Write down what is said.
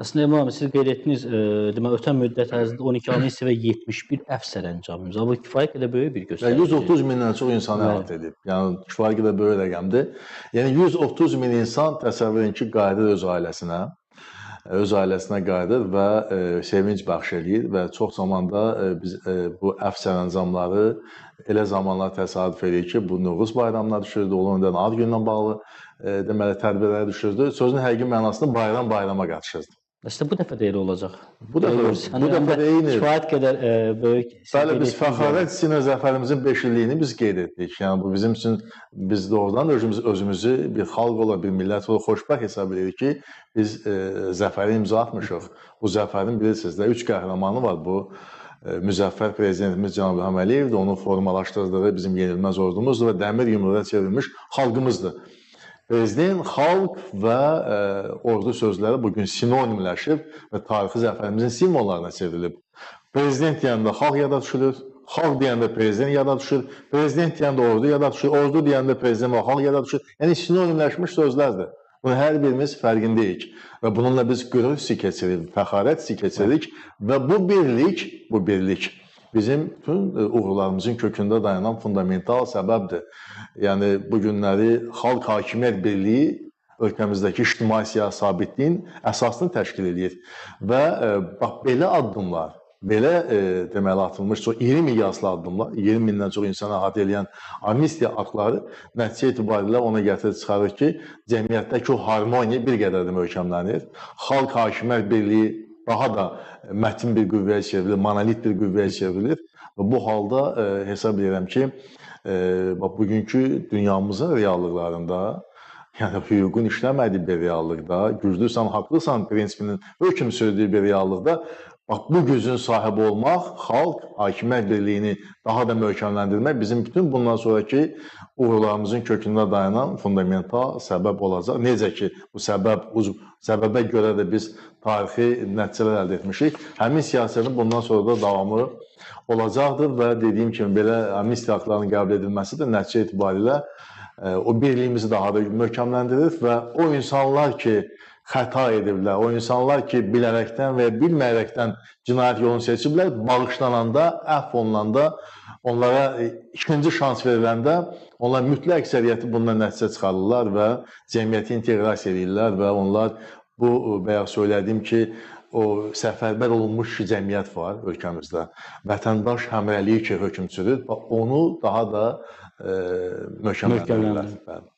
Əslində İlham müəllim, siz qeyd etdiniz, deməli ötən müddət ərzində 12 amnistiya və 71 əfv sərəncamı imzalanıb. Bu kifayət qədər böyük bir Və göstəricidir. 130 mindən çox insanı əhatə edib. Yəni kifayət qədər böyük rəqəmdir. Yəni 130 min insan təsəvvür edin ki, qayıdır öz ailəsinə qayıdır və sevinc bəxş eləyir və çox zamanda biz bu əfv sərəncamları elə zamanlar təsadüf edir ki, bu Novruz bayramına düşürdü, ondan ad günlə bağlı deməli tədbirlərə düşürdü. Sözün həqiqi mənasında bayram bayrama qarışırdı. Əslində bu dəfə də elə olacaq. Bu dəfə də eyni. Kifayət qədər böyük. Bəli, biz fəxarət hissinə zəfərimizin 5 illiyini biz qeyd etdik. Yəni bu bizim üçün biz doğrudan özümüzü bir xalq olaraq, bir millət olaraq xoşbəxt hesab edirik ki, biz zəfəri imza atmışıq. Bu zəfərin bilirsiniz də 3 qəhrəmanı var bu. Müzəffər prezidentimiz Cənab İlham Əliyevdir, onu formalaşdırdığı bizim yenilməz ordumuzdur və dəmir yumruğa çevrilmiş xalqımızdır. Prezident, xalq və ordu sözləri bugün sinonimləşib və tarixi zəfərimizin simvollarına çevrilib. Prezident deyəndə xalq yada düşülür, xalq deyəndə prezident yada düşür, prezident deyəndə ordu yada düşür, ordu deyəndə prezident və xalq yada düşür. Yəni sinonimləşmiş sözlərdir. Bunu hər birimiz fərqindəyik və bununla biz qürur hissi keçiririk, fəxarət hissi keçiririk və bu birlik bizim bütün uğurlarımızın kökündə dayanan fundamental səbəbdir. Yəni bu günləri xalq hakimiyyət birliyi ölkəmizdəki ictimai siyasi sabitliyin əsasını təşkil edir və bax belə addımlar, belə deməli atılmış çox iri miqyaslı addımlar, 20 mindən çox insana əhatə edən amnistiya aktları nəticə etibarilə ona gətirib çıxarır ki, cəmiyyətdəki o harmoniya bir qədər də möhkəmlənir. Xalq hakimiyyət birliyi daha da mətin bir qüvvəyə çevrilir, monolit bir qüvvəyə çevrilir və bu halda hesab edirəm ki, bugünkü dünyamızın reallıqlarında, yəni hüququn işləmədiyi bir reallıqda, güclüsən, haqlısan prinsipinin hökm sürdüyü bir reallıqda bu gücün sahibi olmaq, xalq, hakimiyyət birliyini daha da möhkəmləndirmək bizim bütün bundan sonraki uğurlarımızın kökündə dayanan fundamental səbəb olacaq. Necə ki, bu səbəbə görə də biz tarixi nəticələr əldə etmişik. Həmin siyasətin bundan sonra da davamı olacaqdır və dediyim kimi belə amnistiya aktlarının qəbul edilməsi də nəticə etibarilə o birliyimizi daha da möhkəmləndirir və o insanlar ki, xəta ediblər, o insanlar ki, bilərəkdən və ya bilməyərəkdən cinayət yolunu seçiblər, bağışlananda, əfv olunanda, onlara ikinci şans veriləndə, onlar mütləq əksəriyyəti bundan nəticə çıxarırlar və cəmiyyəti inteqrasiya edirlər və onlar bu, bayaq söylədiyim ki, o səfərbər olunmuş cəmiyyət var ölkəmizdə, vətəndaş həmrəliyi ki, hökm sürür, onu daha da möhkəmləndirirlər.